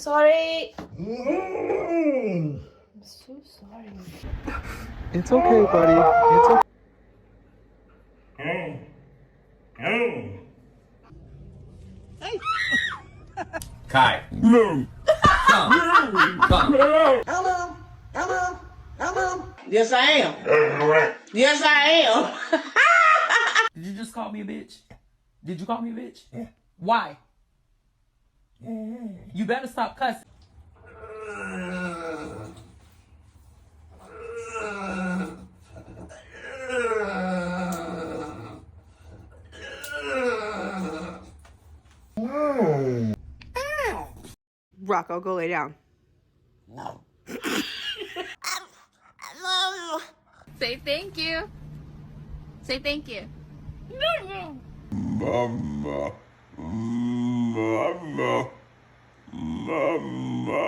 Sorry. I'm so sorry. It's okay, buddy. It's okay. Kai. Come. Come. Yes, I am. Yes, I am. Did you just call me a bitch? Did you call me a bitch? Yeah. Why? You better stop cussing. Rocco, go lay down. No. Say thank you. Say thank you. Mama. Mama. Mama.